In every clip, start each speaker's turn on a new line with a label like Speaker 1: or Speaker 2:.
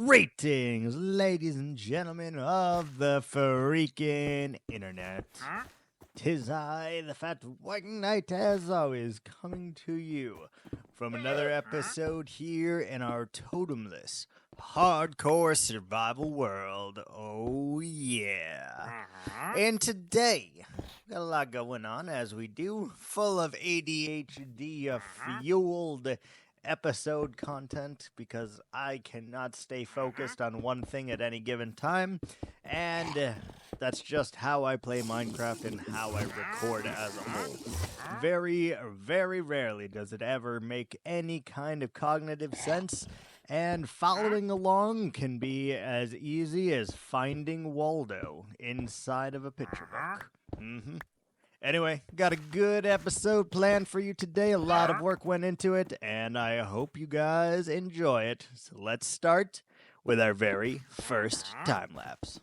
Speaker 1: Greetings, ladies and gentlemen of the freaking internet. Tis I, the Fat White Knight, as always, coming to you from another episode here in our totemless, hardcore survival world. Oh, yeah. And today, got a lot going on, as we do, full of ADHD fueled episode content because I cannot stay focused on one thing at any given time, and that's just how I play Minecraft and how I record as a whole. Very, very rarely does it ever make any kind of cognitive sense, and following along can be as easy as finding Waldo inside of a picture book. Anyway, got a good episode planned for you today. A lot of work went into it, and I hope you guys enjoy it. So let's start with our very first time lapse.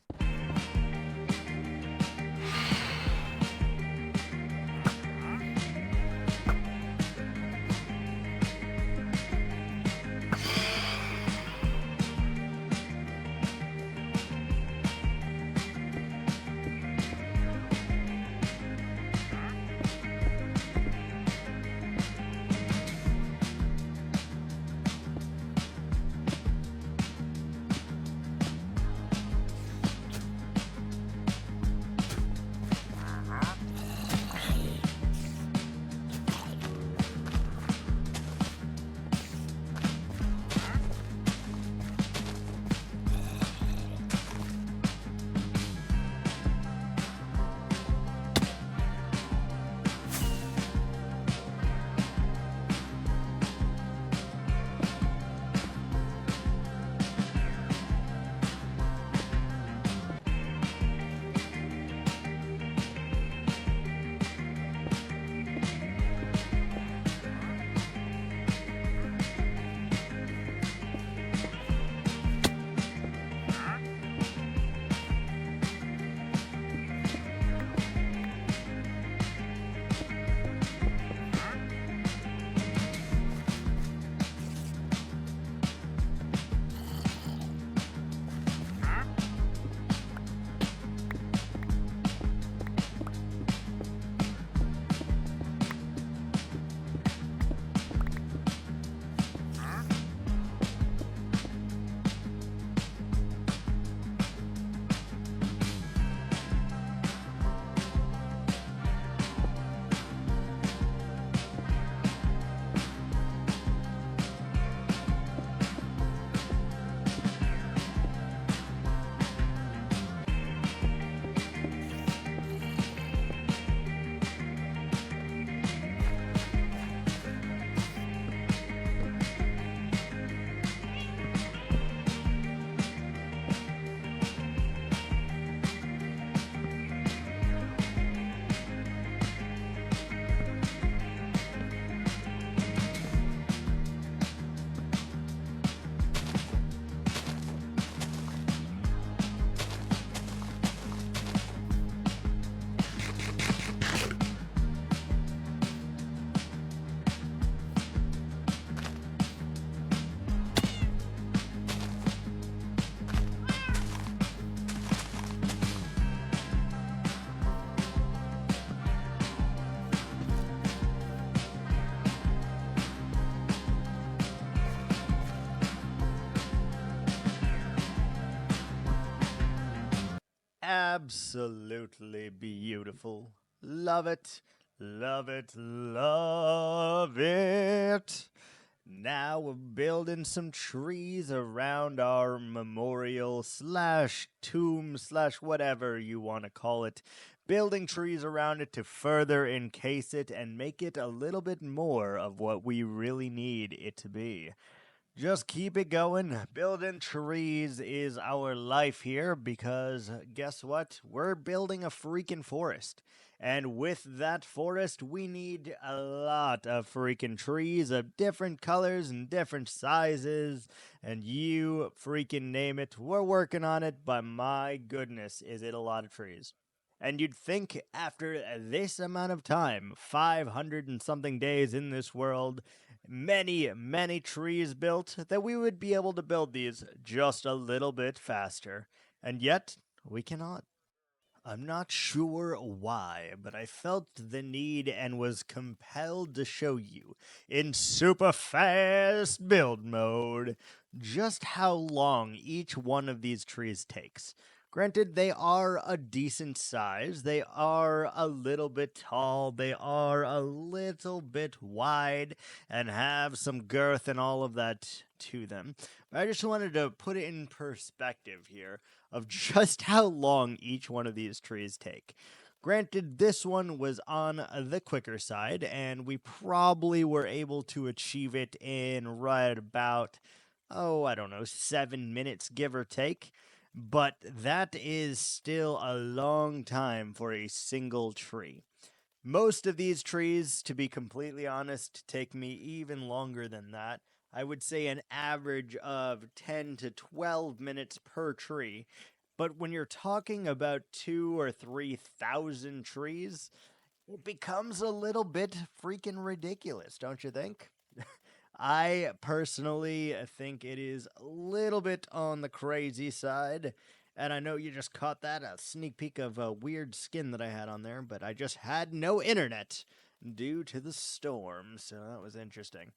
Speaker 1: Absolutely beautiful. Love it, love it, love it. Now we're building some trees around our memorial slash tomb slash whatever you want to call it. Building trees around it to further encase it and make it a little bit more of what we really need it to be. Just keep it going. Building trees is our life here because guess what? We're building a freaking forest. And with that forest, we need a lot of freaking trees of different colors and different sizes. And you freaking name it. We're working on it, but my goodness, is it a lot of trees. And you'd think after this amount of time, 500 and something days in this world, many trees built, that we would be able to build these just a little bit faster. And yet, we cannot. I'm not sure why, but I felt the need and was compelled to show you in super fast build mode just how long each one of these trees takes. Granted, they are a decent size, they are a little bit tall, they are a little bit wide, and have some girth and all of that to them. But I just wanted to put it in perspective here of just how long each one of these trees take. Granted, this one was on the quicker side, and we probably were able to achieve it in right about, I don't know, 7 minutes, give or take. But that is still a long time for a single tree. Most of these trees, to be completely honest, take me even longer than that. I would say an average of 10 to 12 minutes per tree. But when you're talking about 2 or 3,000 trees, it becomes a little bit freaking ridiculous, don't you think? I personally think it is a little bit on the crazy side. And I know you just caught that, a sneak peek of a weird skin that I had on there, but I just had no internet due to the storm, so that was interesting.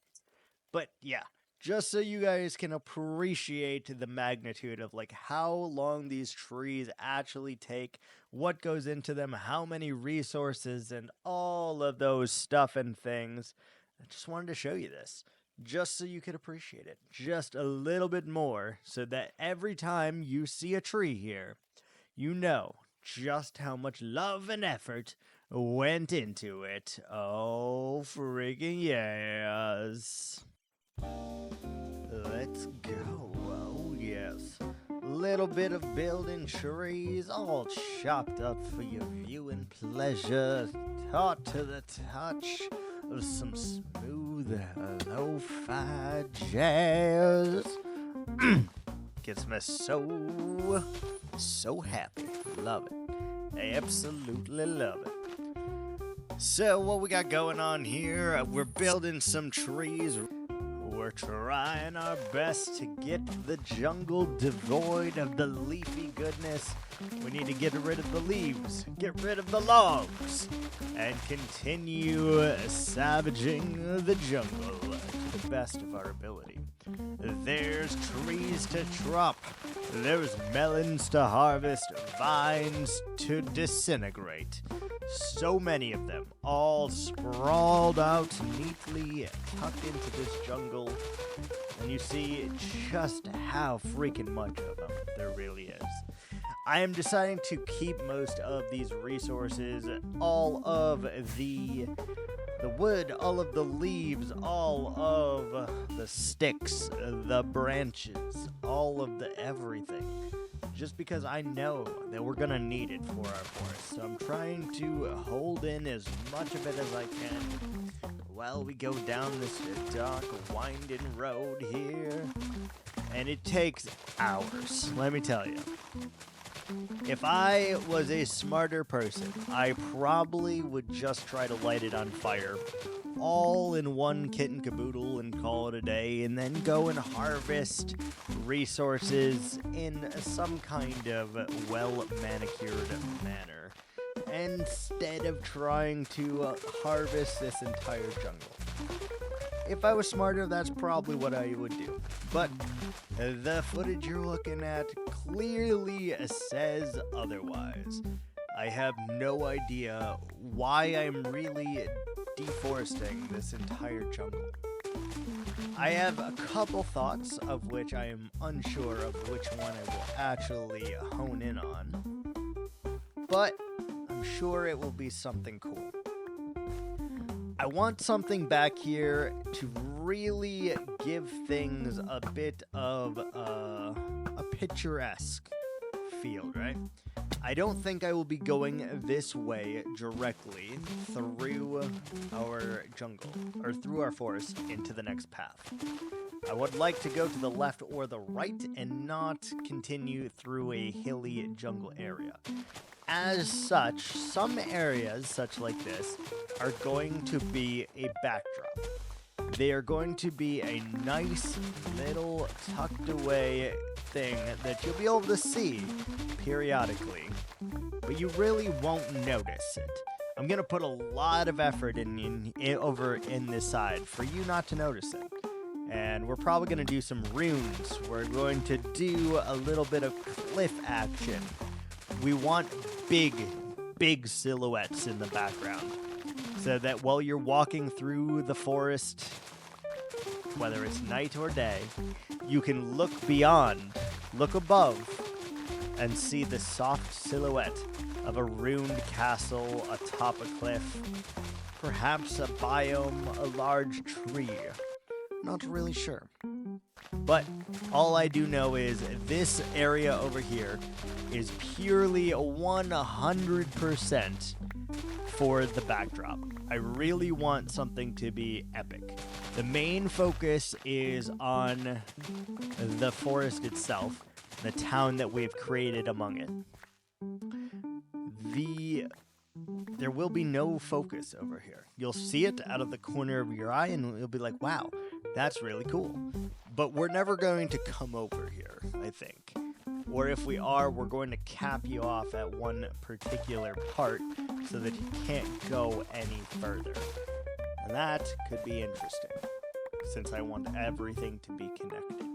Speaker 1: But yeah, just so you guys can appreciate the magnitude of like how long these trees actually take, what goes into them, how many resources, and all of those stuff and things. I just wanted to show you this just so you could appreciate it just a little bit more, so that every time you see a tree here, you know just how much love and effort went into it. Oh, freaking yes. Let's go. Oh, yes. Little bit of building trees, all chopped up for your viewing pleasure, taught to the touch of some smooth lo-fi jazz. Gets me so happy. Love it. I absolutely love it. So what we got going on here, we're building some trees. We're trying our best to get the jungle devoid of the leafy goodness. We need to get rid of the leaves, get rid of the logs, and continue savaging the jungle to the best of our ability. There's trees to chop, there's melons to harvest, vines to disintegrate. So many of them, all sprawled out neatly, tucked into this jungle. And you see just how freaking much of them there really is. I am deciding to keep most of these resources, all of the wood, all of the leaves, all of the sticks, the branches, all of the everything. Just because I know that we're going to need it for our forest. So I'm trying to hold in as much of it as I can while we go down this dark, winding road here. And it takes hours, let me tell you. If I was a smarter person, I probably would just try to light it on fire all in one kit and caboodle and call it a day, and then go and harvest resources in some kind of well-manicured manner, instead of trying to harvest this entire jungle. If I was smarter, that's probably what I would do. But the footage you're looking at clearly says otherwise. I have no idea why I'm really deforesting this entire jungle. I have a couple thoughts, of which I am unsure of which one I will actually hone in on, but I'm sure it will be something cool. I want something back here to really give things a bit of a picturesque feel, right? I don't think I will be going this way directly through our jungle, or through our forest, into the next path. I would like to go to the left or the right and not continue through a hilly jungle area. As such, some areas, such like this, are going to be a backdrop. they are going to be a nice little tucked away thing that you'll be able to see periodically, but you really won't notice it. I'm going to put a lot of effort over in this side for you not to notice it. And we're probably going to do some runes. We're going to do a little bit of cliff action. We want big silhouettes in the background, so that while you're walking through the forest, whether it's night or day, you can look beyond, look above, and see the soft silhouette of a ruined castle atop a cliff, perhaps a biome, a large tree. Not really sure. But all I do know is this area over here is purely 100% for the backdrop. I really want something to be epic. The main focus is on the forest itself, the town that we've created among it. There will be no focus over here. You'll see it out of the corner of your eye and you'll be like, wow, that's really cool. But we're never going to come over here, I think. Or if we are, we're going to cap you off at one particular part so that you can't go any further. And that could be interesting, since I want everything to be connected.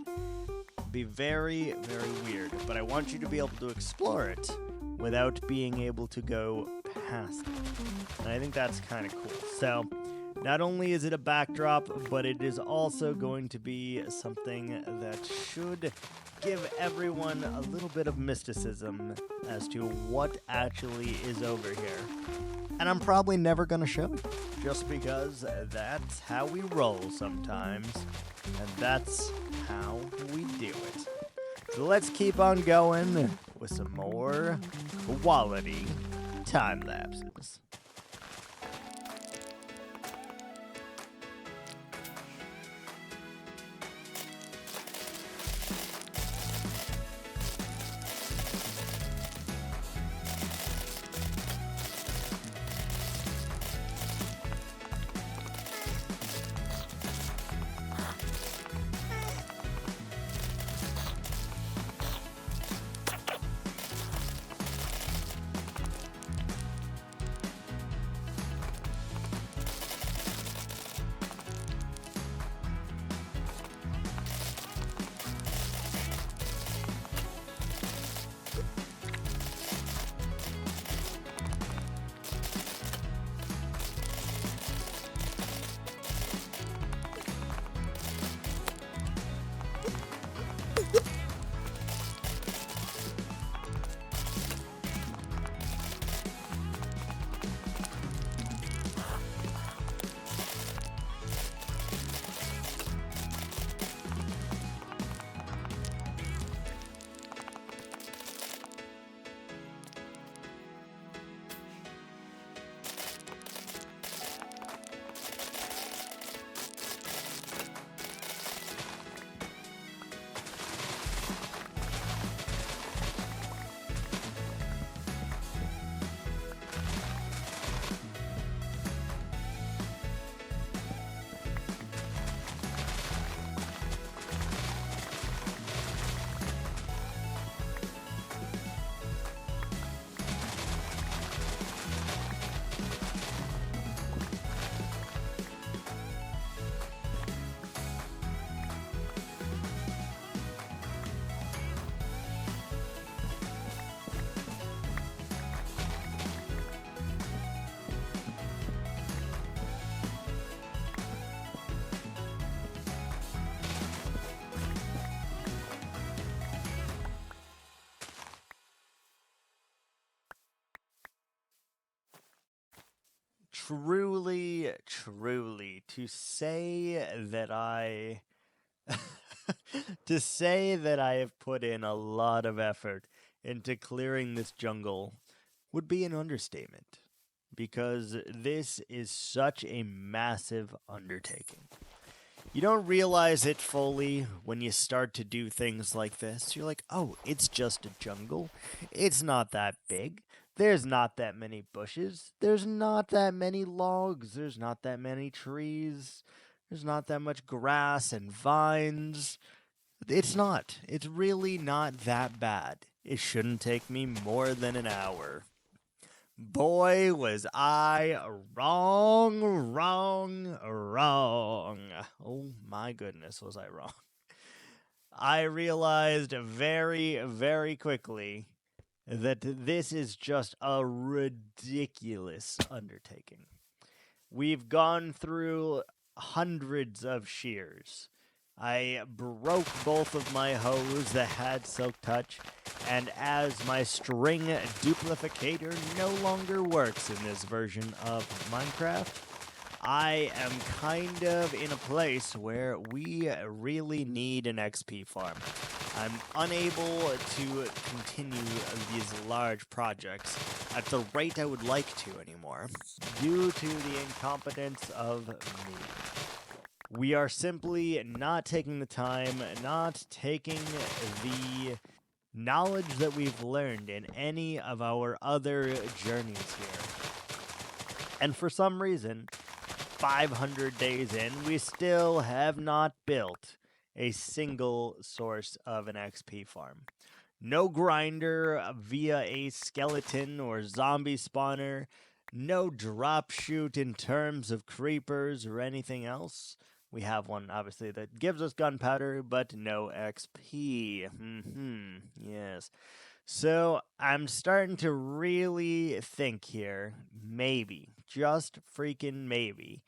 Speaker 1: Be very, very weird, but I want you to be able to explore it without being able to go past it. And I think that's kind of cool. So, not only is it a backdrop, but it is also going to be something that should give everyone a little bit of mysticism as to what actually is over here. And I'm probably never going to show you, just because that's how we roll sometimes, and that's how we do it. So let's keep on going with some more quality time lapses. Truly, to say that to say that I have put in a lot of effort into clearing this jungle would be an understatement, because this is such a massive undertaking. You don't realize it fully when you start to do things like this. You're like, oh, it's just a jungle. It's not that big. There's not that many bushes. There's not that many logs. There's not that many trees. There's not that much grass and vines. It's not. It's really not that bad. It shouldn't take me more than an hour. Boy, was I wrong, wrong, wrong. Oh my goodness, was I wrong. I realized very, very quickly that this is just a ridiculous undertaking. We've gone through hundreds of shears. I broke both of my hoes that had silk touch, and as my string duplicator no longer works in this version of Minecraft, I am kind of in a place where we really need an XP farm. I'm unable to continue these large projects at the rate I would like to anymore, due to the incompetence of me. We are simply not taking the time, not taking the knowledge that we've learned in any of our other journeys here. And for some reason, 500 days in, we still have not built a single source of an XP farm. No grinder via a skeleton or zombie spawner, no drop chute in terms of creepers or anything else. We have one, obviously, that gives us gunpowder, but no XP. Yes. So I'm starting to really think here, maybe, just freaking maybe,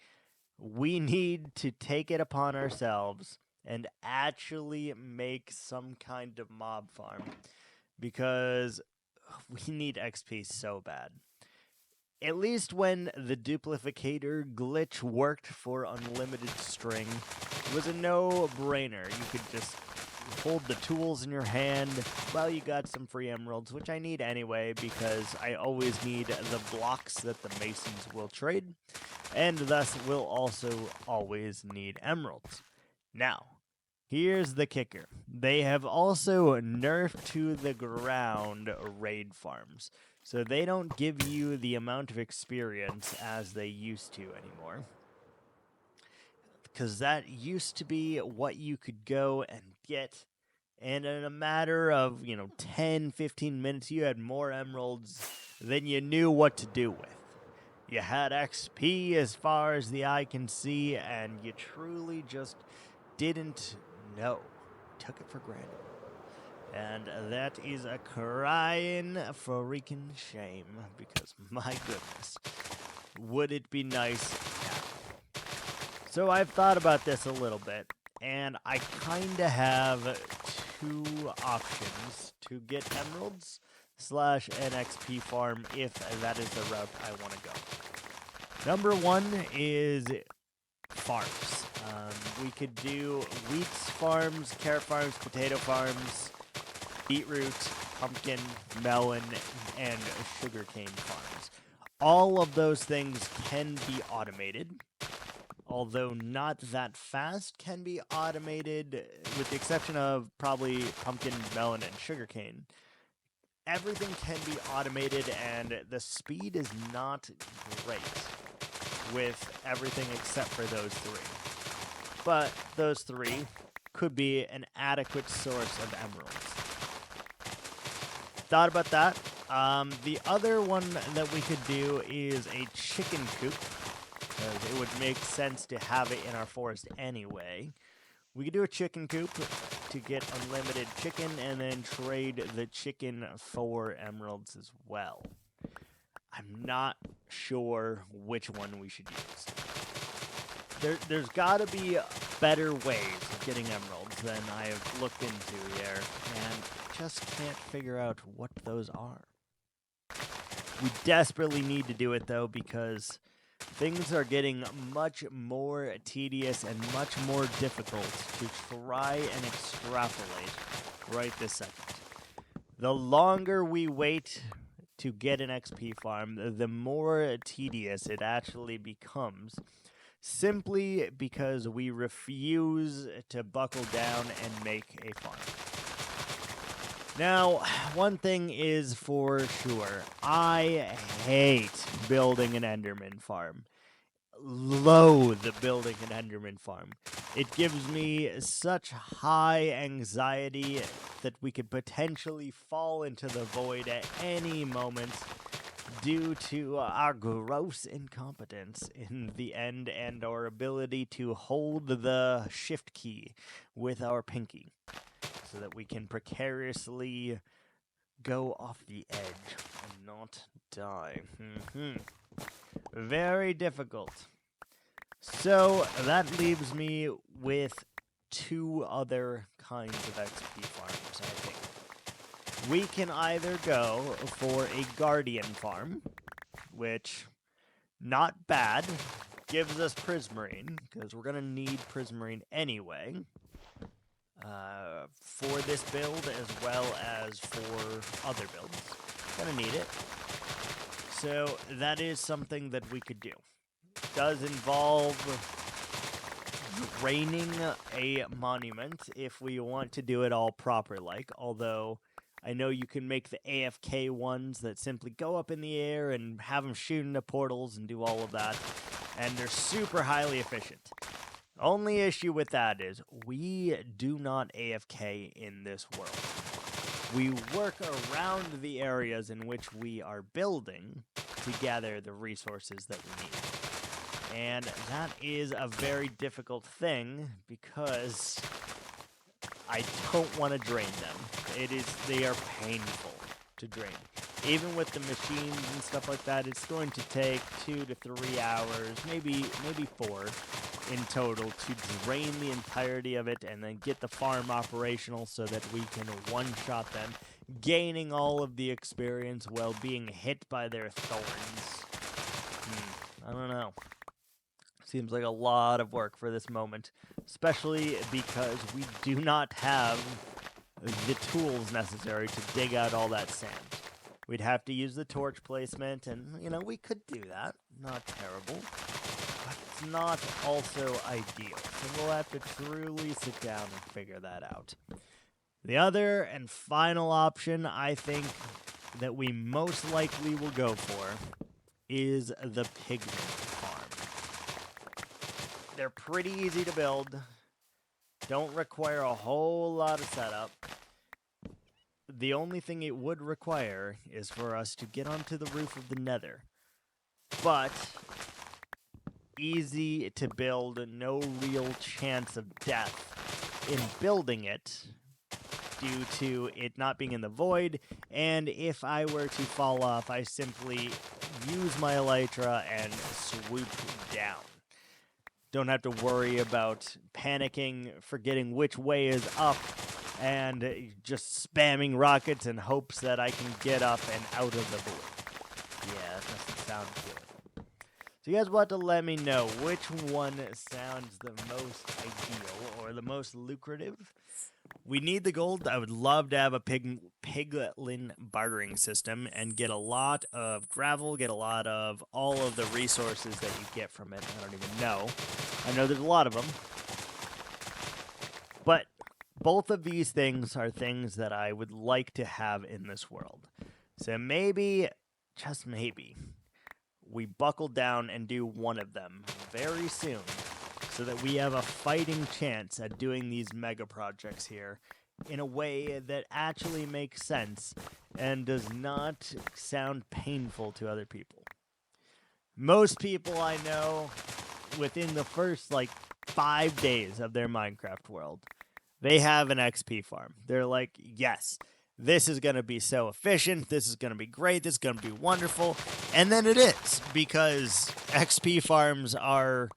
Speaker 1: we need to take it upon ourselves and actually make some kind of mob farm, because we need XP so bad. At least when the duplicator glitch worked for unlimited string, it was a no-brainer. You could just hold the tools in your hand while you got some free emeralds, which I need anyway because I always need the blocks that the masons will trade, and thus will also always need emeralds. Now, here's the kicker. They have also nerfed to the ground raid farms, so they don't give you the amount of experience as they used to anymore. Because that used to be what you could go and get, and in a matter of, 10, 15 minutes, you had more emeralds than you knew what to do with. You had XP as far as the eye can see, and you truly just didn't know. Took it for granted. And that is a crying freaking shame, because my goodness, would it be nice now? So I've thought about this a little bit, and I kind of have two options to get emeralds / an XP farm if that is the route I want to go. Number one is farms. We could do wheats farms, carrot farms, potato farms, beetroot, pumpkin, melon, and sugarcane farms. All of those things can be automated, although not that fast, can be automated with the exception of probably pumpkin, melon, and sugarcane. Everything can be automated, and the speed is not great with everything except for those three. But those three could be an adequate source of emeralds. Thought about that. The other one that we could do is a chicken coop, because it would make sense to have it in our forest anyway. We could do a chicken coop to get unlimited chicken and then trade the chicken for emeralds as well. I'm not sure which one we should use. There's got to be better ways of getting emeralds than I have looked into here, and just can't figure out what those are. We desperately need to do it, though, because things are getting much more tedious and much more difficult to try and extrapolate right this second. The longer we wait to get an XP farm, the more tedious it actually becomes, simply because we refuse to buckle down and make a farm. Now, one thing is for sure, I hate building an Enderman farm. loathe building an Enderman farm. It gives me such high anxiety that we could potentially fall into the void at any moment due to our gross incompetence in the end and our ability to hold the shift key with our pinky so that we can precariously go off the edge and not die. Very difficult. So that leaves me with two other kinds of XP farms, I think. We can either go for a guardian farm, which, not bad, gives us prismarine, because we're going to need prismarine anyway, for this build as well as for other builds. Going to need it. So that is something that we could do. Does involve draining a monument if we want to do it all proper like, although I know you can make the AFK ones that simply go up in the air and have them shoot into portals and do all of that, and they're super highly efficient. Only issue with that is we do not AFK in this world. We work around the areas in which we are building to gather the resources that we need. And that is a very difficult thing because I don't want to drain them. They are painful to drain. Even with the machines and stuff like that, it's going to take 2 to 3 hours, maybe 4 in total to drain the entirety of it and then get the farm operational so that we can one-shot them, gaining all of the experience while being hit by their thorns. I don't know. Seems like a lot of work for this moment, especially because we do not have the tools necessary to dig out all that sand. We'd have to use the torch placement, and, we could do that. Not terrible. But it's not also ideal, so we'll have to truly sit down and figure that out. The other and final option I think that we most likely will go for is the pigment farm. They're pretty easy to build, don't require a whole lot of setup. The only thing it would require is for us to get onto the roof of the Nether. But easy to build, no real chance of death in building it due to it not being in the void, and if I were to fall off, I simply use my elytra and swoop down. Don't have to worry about panicking, forgetting which way is up, and just spamming rockets in hopes that I can get up and out of the void. Yeah, that doesn't sound good. So you guys will have to let me know which one sounds the most ideal or the most lucrative. We need the gold. I would love to have a piglin bartering system and get a lot of gravel, get a lot of all of the resources that you get from it. I don't even know. I know there's a lot of them. But both of these things are things that I would like to have in this world. So maybe, just maybe, we buckle down and do one of them very soon, so that we have a fighting chance at doing these mega projects here in a way that actually makes sense and does not sound painful to other people. Most people I know, within the first 5 days of their Minecraft world, they have an XP farm. They're like, yes, this is going to be so efficient, this is going to be great, this is going to be wonderful, and then it is, because XP farms are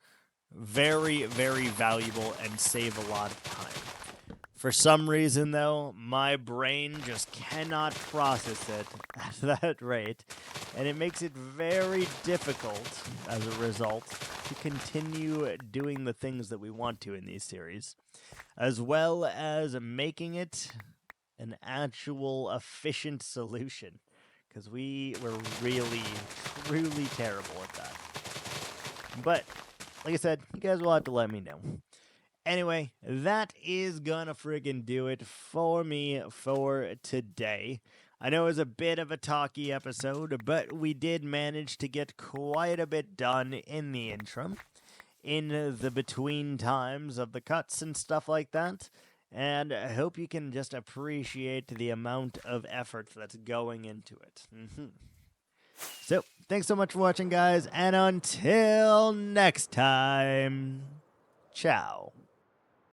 Speaker 1: very, very valuable and save a lot of time. For some reason, though, my brain just cannot process it at that rate, and it makes it very difficult, as a result, to continue doing the things that we want to in these series, as well as making it an actual efficient solution, because we were really, truly terrible at that. But like I said, you guys will have to let me know. Anyway, that is gonna friggin' do it for me for today. I know it was a bit of a talky episode, but we did manage to get quite a bit done in the interim, in the between times of the cuts and stuff like that. And I hope you can just appreciate the amount of effort that's going into it. So, thanks so much for watching, guys, and until next time, ciao.